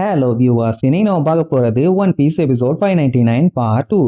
Hello viewers, இன்னைக்கு நம்ம பார்க்க போறது One Piece episode 599 part 2.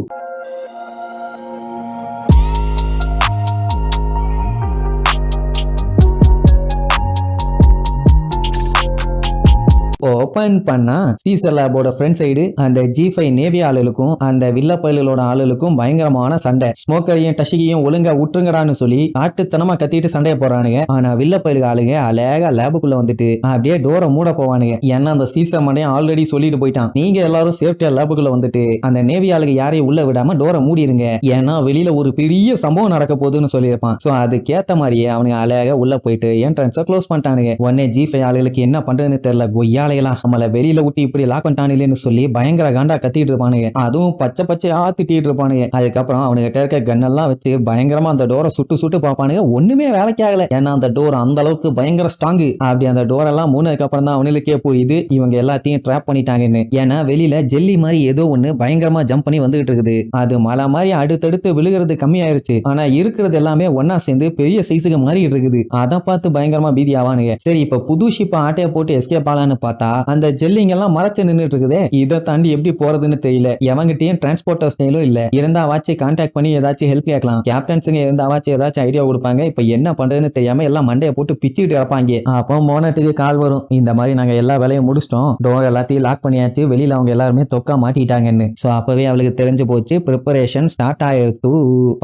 Open பண்ணா சீசர் லேபோட ஃப்ரண்ட் சைடு அந்த G5 நேவி ஆளுகளுக்கும் அந்த வில்ல பயல்களோட ஆளுகளுக்கும் பயங்கரமான சண்டை. ஸ்மோக்கரையும் டஷிகையும் ஒழுங்கா விட்டுருங்கடான்னு சொல்லி காட்டுத்தனமா கத்திட்டு சண்டைய போறானுங்க. ஆனா வில்ல பயலுக்கு ஆளுங்க அழகா லேபுக்குள்ள வந்துட்டு அப்படியே டோரை மூட போவானுங்க. ஏன்னா அந்த சீசர் மண்டையும் ஆல்ரெடி சொல்லிட்டு போயிட்டான், நீங்க எல்லாரும் சேஃப்டியா லேபுக்குள்ள வந்துட்டு அந்த நேவி ஆளுங்க யாரையும் உள்ள விடாம டோரை மூடிருங்க, ஏன்னா வெளியில ஒரு பெரிய சம்பவம் நடக்க போகுதுன்னு சொல்லியிருப்பான். சோ அதுக்கேத்த மாதிரியே அவனுங்க அழகா உள்ள போயிட்டு என்ட்ரன்ஸை க்ளோஸ் பண்ணிட்டானுங்க. உடனே G5 ஆளுகளுக்கு என்ன பண்றதுன்னு தெரியல. கொய்யாலையெல்லாம் நம்மள வெளியில விட்டு இப்படி லாக் பண்ணிட்டானுன்னு சொல்லி பயங்கர காண்டா கத்திட்டு இருப்பானுங்க. அதுவும் பச்சை பச்சையா திட்டிட்டு இருப்பானுங்க. அதுக்கப்புறம் அவனுகிட்ட இருக்க கன்னெல்லாம் வச்சு பயங்கரமா அந்த டோரை சுட்டு பார்ப்பானுங்க. ஒண்ணுமே வேலைக்கு ஆகல, ஏன்னா அந்த டோர் அந்த அளவுக்கு பயங்கர ஸ்ட்ராங். அப்படி அந்த டோர் எல்லாம் மூணதுக்கு அப்புறம் தான் அவனுக்கே புரியுது இவங்க எல்லாத்தையும் ட்ராப் பண்ணிட்டாங்கன்னு. ஏன்னா வெளியில ஜெல்லி மாதிரி ஏதோ ஒண்ணு பயங்கரமா ஜம்ப் பண்ணி வந்துகிட்டு இருக்குது. அது மலை மாதிரி அடுத்தடுத்து விழுகிறது கம்மியாயிருச்சு, ஆனா இருக்கிறது எல்லாமே ஒன்னா சேர்ந்து பெரிய சைஸுக்கு மாறிட்டு இருக்குது. அதை பார்த்து பயங்கரமா பீதி ஆவானுங்க. சரி, இப்ப புது ஷிப்ப ஆட்டைய போட்டு எஸ்கேப் ஆகலான்னு பார்த்தா அந்த ஜெல்லிங்க எல்லாம் மறைச்சு நின்றுட்டு இருக்குதே. இதை தாண்டி எப்படி போறதுன்னு தெரியல. எவங்கிட்டயும் டிரான்ஸ்போர்ட்டர் ஸ்டைலும் இல்ல. இருந்தாவாச்சு கான்டாக்ட் பண்ணி ஏதாச்சும் ஹெல்ப் கேட்கலாம். கேப்டன்ஸுங்க இருந்தாவாச்சும் ஏதாச்சும் ஐடியா கொடுப்பாங்க. இப்ப என்ன பண்றதுன்னு தெரியாம எல்லாம் மண்டையை போட்டு பிச்சுட்டு இருப்பாங்க. அப்போ மோனட்டுக்கு கால் வரும், இந்த மாதிரி நாங்க எல்லா வேலையும் முடிச்சிட்டோம், டோர் எல்லாத்தையும் லாக் பண்ணியாச்சு, வெளியில அவங்க எல்லாருமே தொக்கா மாட்டிட்டாங்கன்னு. சோ அப்பவே அவளுக்கு தெரிஞ்சு போச்சு ப்ரிப்பரேஷன் ஸ்டார்ட் ஆயிருக்கு.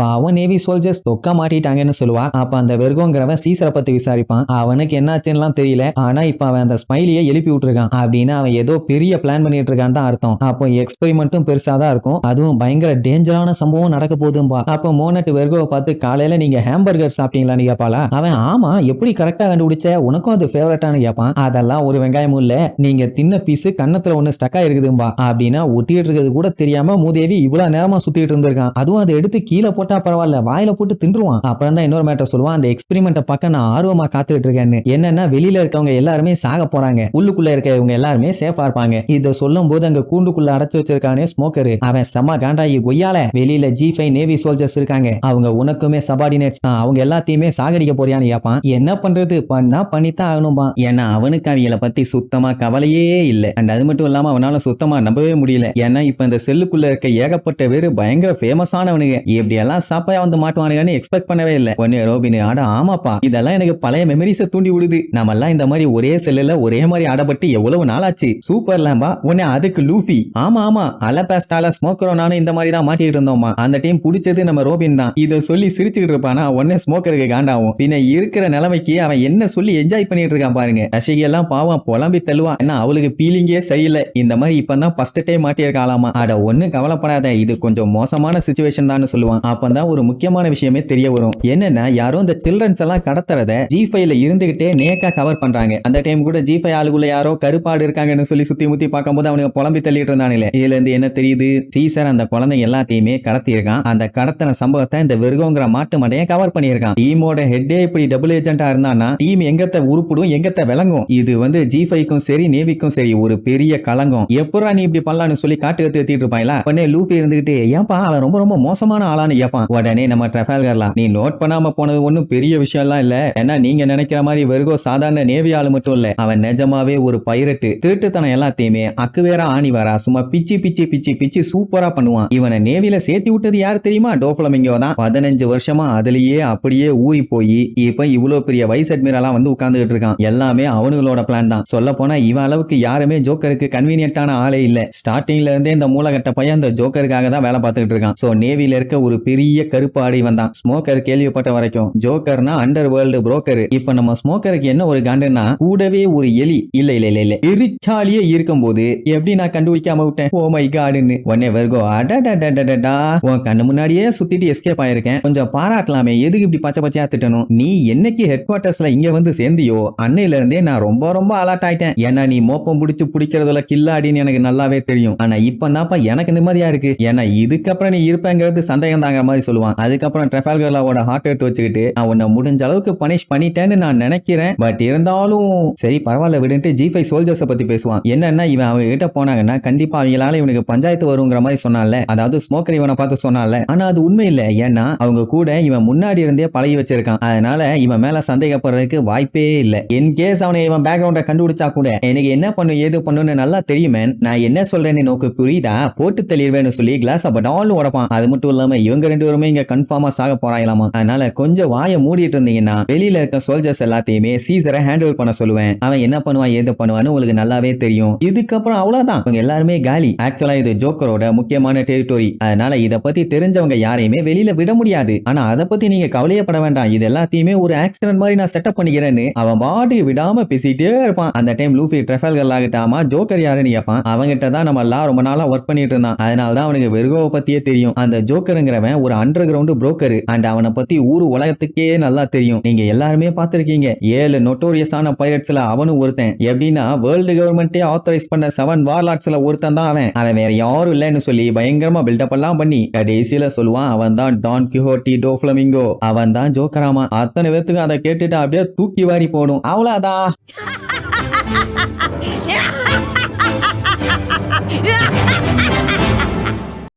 பாவம் நேவி சோல்ஜர்ஸ் தொக்கா மாட்டிட்டாங்கன்னு சொல்லுவா. அப்ப அந்த வெர்கோங்கிறவன் சீசரை பத்தி விசாரிப்பான். அவனுக்கு என்னாச்சுன்னு தெரியல, ஆனா இப்ப அவன் அந்த ஸ்மைலியை எழுப்பி விட்டுருக்கான் அப்படின்னு அவன் ஏதோ பெரிய பிளான் பண்ணிட்டு இருக்கான்னு தான் அர்த்தம். அப்போ எக்ஸ்பெரிமெண்ட்டும் பெருசா தான் இருக்கும், அதுவும் பயங்கர டேஞ்சரான சம்பவம் நடக்க போகுதும்பா. அப்போ மோனட் வெர்கோவை பார்த்து காலையில நீங்க ஹாம்பர்கர் சாப்பிட்டீங்களான்னு கேட்பாளா. அவன் ஆமா, எப்படி கரெக்டா கண்டுபிடிச்ச, உனக்கும் அது ஃபேவரட்டானு கேட்பான். அதெல்லாம் ஒரு வெங்காயமும் இல்ல, நீங்க தின்ன பீஸ் கன்னத்துல ஒண்ணு ஸ்டக்கா இருக்குதும்பா அப்படின்னா ஒட்டிட்டு இருக்கிறது கூட தெரியாம மூதேவி இவ்வளவு நேரமா சுத்திட்டு இருந்திருக்கான். அதுவும் அதை எடுத்து கீழே போட்டா பரவாயில்ல, வாயில போட்டு தின்றுவான். அப்புறம் தான் இன்னொரு மேட்டர் சொல்லுவான், அந்த எக்ஸ்பெரிமெண்ட்டை பார்க்க நான் ஆர்வமா காத்துட்டு இருக்கேன்னு. என்னன்னா வெளியில இருக்கவங்க எல்லாருமே சாக போறாங்க, உள்ளுக்குள்ள இருக்கவங்க எல்லாருமே சேஃபா இருப்பாங்க. இத சொல்லும் போது அங்க கூண்டுக்குள்ள அடைச்சு வச்சிருக்கானே ஸ்மோக்கர், அவன் செம்ம காண்டாயி கொய்யால வெளியில G5 நேவி சோல்ஜர்ஸ் இருக்காங்க, அவங்க உனக்குமே சபார்டினேட்ஸ் தான், அவங்க எல்லாத்தையுமே சாகடிக்க போறியான்னு கேட்பான். என்ன பண்றது, பண்ணா பண்ணித்தான் ஆகணும்பா. ஏன்னா அவனுக்கு அவங்கள பத்தி சுத்தமா கவலையே இல்ல. அண்ட் அது மட்டும் இல்லாம அவனால சுத்தமா நம்பவே முடியல. ஏன்னா இப்ப இந்த செல்லுக்குள்ள இருக்க ஏகப்பட்ட பேரு பயங்கர ஃபேமஸானவனுங்க, இப்படி எல்லாம் சாப்பையா வந்து மாட்டுவானுங்கன்னு எக்ஸ்பெக்ட் பண்ணவே இல்ல. ஒன்னே ரோபின், ஆட ஆமாப்பா, இதெல்லாம் எனக்கு பழைய மெமரிஸை தூண்டி விடுது. நம்ம எல்லாம் இந்த மாதிரி ஒரே செல்லுல ஒரே மாதிரி ஆடப்பட்டு எவ்வளவு நாளாச்சு. சூப்பர் லேம்பா. உடனே அதுக்கு லூஃபி, ஆமா ஆமா அலபாஸ்டால ஸ்மோக்கரோ நானும் இந்த மாதிரி தான் மாட்டிட்டு இருந்தோமா, அந்த டீம் பிடிச்சது நம்ம ரோபின் தான். இதை சொல்லி சிரிச்சுக்கிட்டு இருப்பானா. உடனே ஸ்மோக்கருக்கு காண்டாவும். பின்ன இருக்கிற நிலைமைக்கு அவன் என்ன சொல்லி என்ஜாய் பண்ணிட்டு இருக்கான் பாருங்க. ரஷிகி எல்லாம் பாவம் புலம்பி தள்ளுவான், ஏன்னா அவளுக்கு பீலிங்கே சரியில்லை. இந்த மாதிரி இப்பதான் ஃபர்ஸ்ட் டைம் மாட்டியிருக்காளாமா. அட ஒண்ணு கவலைப்படாத, இது கொஞ்சம் மோசமான சிச்சுவேஷன் தான் சொல்லுவான். அப்பதான் ஒரு முக்கியமான விஷயமே தெரிய வரும். என்னன்னா யாரும் இந்த சில்ட்ரன்ஸ் எல்லாம் கடத்துறத G5ல இருந்துகிட்டே நேக்கா கவர் பண்றாங்க. அந்த டைம் கூட G5 ஆளுக்குள்ள யாரோ கருப்பாடு இருக்காங்கன்னு சொல்லி சுத்தி முத்தி பார்க்கும்போது அவனுக்கு புலம்பி தள்ளிட்டு இருந்தானுங்களே. இதுல இருந்து என்ன தெரியுது, சீசர் அந்த குழந்தைங்க எல்லாத்தையுமே கடத்தியிருக்கான். அந்த கடத்தின சம்பவத்தை இந்த வெர்கோங்கிற மாட்டு மண்டையை கவர் பண்ணியிருக்கான். டீமோட ஹெட்டே இப்படி டபுள் ஏஜென்டா இருந்தானா டீம் எங்கத்த உருப்பிடும், எங்கத்த விளங்கும். இது G5க்கும் சரி நேவிக்கும் சரி ஒரு பெரிய களங்கம். எப்பரா நீ இப்படி பண்ணலான்னு சொல்லி காட்டு கத்திட்டு இருப்பாங்களா. உடனே லூபி இருந்துகிட்டு, ஏன்பா அவன் ரொம்ப ரொம்ப மோசமான ஆளான்னு கேட்பான். உடனே நம்ம ட்ரெஃபால்கர்லாம், நீ நோட் பண்ணாம போனது ஒன்னும் பெரிய விஷயம் எல்லாம் இல்ல, ஏன்னா நீங்க நினைக்கிற மாதிரி வெர்கோ சாதாரண நேவி ஆளு மட்டும் இல்ல, அவன் நிஜமாவே ஒரு பைரட்டு. திருட்டுத்தனம் எல்லாத்தையுமே அக்கு வேற ஆணி வரா சும்மா பிச்சு பிச்சு பிச்சு பிச்சு சூப்பரா பண்ணுவான். இவனை நேவில சேர்த்து விட்டது யாரு தெரியுமா, டோஃப்ளமிங்கோ தான். 15 வருஷமா அதுலயே அப்படியே ஊறி போய் இப்ப இவ்வளவு பெரிய வைஸ் அட்மிரலா வந்து உட்கார்ந்துட்டு இருக்கான். எல்லாமே அவனுங்களோட பிளான் தான். சொல்ல போனா இவன் அளவுக்கு யாருமே ஜோக்கருக்கு கன்வீனியன்டான ஆளே இல்ல. ஸ்டார்டிங்ல இருந்தே இந்த மூலகட்ட பையன் அந்த ஜோக்கருக்காக தான் வேலை பார்த்துட்டு இருக்கான். சோ நேவில இருக்க ஒரு பெரிய கருப்பு ஆடை வந்தான். ஸ்மோக்கர் கேள்விப்பட்ட வரைக்கும் ஜோக்கர்னா அண்டர் வேர்ல்டு புரோக்கர். இப்ப நம்ம ஸ்மோக்கருக்கு என்ன ஒரு காண்டுன்னா கூடவே ஒரு எலி இல்ல இல்ல இல்ல இல்ல எரிச்சாலியே இருக்கும்போது எப்படி நான் கண்டுபிடிக்காம விட்டேன், ஓ மை காட்னு. உடனே வெர்கோ, அடடடடடடா உன் கண்ணு முன்னாடியே சுத்திட்டு எஸ்கேப் ஆயிருக்கேன், கொஞ்சம் பாராட்டலாமே, எதுக்கு இப்படி பச்சை பச்சையா திட்டணும். நீ என்னைக்கு ஹெட் குவார்டர்ஸ்ல இங்க வந்து சேர்ந்தியோ அன்னையில இருந்தே நான் ரொம்ப ரொம்ப அலர்ட் ஆயிட்டேன். ஏன்னா நீ மோப்பம் பிடிச்சு பிடிக்கிறதுல கில்லாடின்னு எனக்கு நல்லாவே தெரியும். ஆனா இப்ப தான்ப்பா எனக்கு நிம்மதியா இருக்கு, ஏன்னா இதுக்கப்புறம் நீ இருப்பேங்கிறது சந்தேகம் தாங்கிற மாதிரி சொல்லுவான். அதுக்கப்புறம் ட்ரெஃபால்கர்லாவோட ஹார்ட் எடுத்து வச்சுக்கிட்டு நான் உன்னை முடிஞ்ச அளவுக்கு பனிஷ் பண்ணிட்டேன்னு நான் நினைக்கிறேன், பட் இருந்தாலும் சரி பரவாயில்ல விடுன்ட்டு G5 G5 சோல்ஜர்ஸ் பத்தி பேசுவான். என்னன்னா இவன் அவங்க கிட்ட போனாங்கன்னா கண்டிப்பா அவங்களால இவனுக்கு பஞ்சாயத்து வருங்கிற மாதிரி சொன்னால, அதாவது ஸ்மோக்கர் இவனை பார்த்து சொன்னால. ஆனா அது உண்மை இல்ல. ஏன்னா அவங்க கூட இவன் முன்னாடி இருந்தே பழகி வச்சிருக்கான். அதனால இவன் மேல சந்தேகப்படுறதுக்கு வாய்ப்பே இல்ல. இன் கேஸ் அவனை இவன் பேக்ரவுண்ட கண்டுபிடிச்சா கூட எனக்கு என்ன பண்ணும் ஏது பண்ணுன்னு நல்லா தெரியுமே. நான் என்ன சொல்றேன்னு நோக்கு புரியுதா? போட்டு தெளிவேன்னு சொல்லி கிளாஸ் படாலும் உடப்பான். அது மட்டும் இல்லாம இவங்க 2 பேருமே இங்க கன்ஃபார்மா சாக போறாங்களாமா. அதனால கொஞ்சம் வாயை மூடிட்டு இருந்தீங்கன்னா வெளியில இருக்க சோல்ஜர்ஸ் எல்லாத்தையுமே சீசரை ஹேண்டில் பண்ண சொல்லுவேன். அவன் என்ன பண்ணுவான் ஏது பண்ணுவான்னு உங்களுக்கு நல்லாவே தெரியும். இதுக்கப்புறம் அவ்வளவுதான், இவங்க எல்லாருமே காலி. ஆக்சுவலா இது ஜோக்கரோட முக்கியமான டெரிட்டோரி. அதனால இத பத்தி தெரிஞ்சவங்க யாரையுமே வெளியில விட முடியாது. ஆனா அத பத்தி நீங்க கவலையப்பட வேண்டாம். இது எல்லாத்தையுமே ஒரு ஆக்சிடென்ட் மாதிரி நான் செட்டப் பண்ணிக்கிறேன்னு அவன் பாட்டுக்கு விடாம பேசிட்டே இருப்பான். அந்த டைம் லூஃபி ட்ரெஃபல்கர் ஆகட்டாமா ஜோக்கர் யாருன்னு கேட்பான். அவங்கிட்ட தான் நம்ம எல்லாம் ரொம்ப நாளா ஒர்க் பண்ணிட்டு இருந்தான். அதனாலதான் அவனுக்கு வெர்கோவை பத்தியே தெரியும். அந்த ஜோக்கருங்கிறவன் ஒரு அண்டர் கிரவுண்ட் புரோக்கர். அண்ட் அவனை பத்தி ஊரு உலகத்துக்கே நல்லா தெரியும். நீங்க எல்லாருமே பார்த்திருக்கீங்க. 7 நோட்டோரியஸான பைரட்ஸ்ல அவனும் ஒருத்தன். எப்படின்னா வேர்ல்டு கவர்மெண்டே ஆத்தரைஸ் பண்ண 7 வார்லார்ட்ஸ்ல ஒருத்தன் தான் அவன். அவன் வேற யாரும் இல்லைன்னு சொல்லி பயங்கரமா பில்டப் எல்லாம் பண்ணி கடைசியில சொல்லுவான் அவன் தான் டான் கிஹோட்டி டோ ஃபிளமிங்கோ. அவன் தான் ஜோக்கராமா. அத்தனை பேத்துக்கு அதை கேட்டுட்டு அப்படியே தூக்கி வாரி போடும். அவ்வளவுதான்.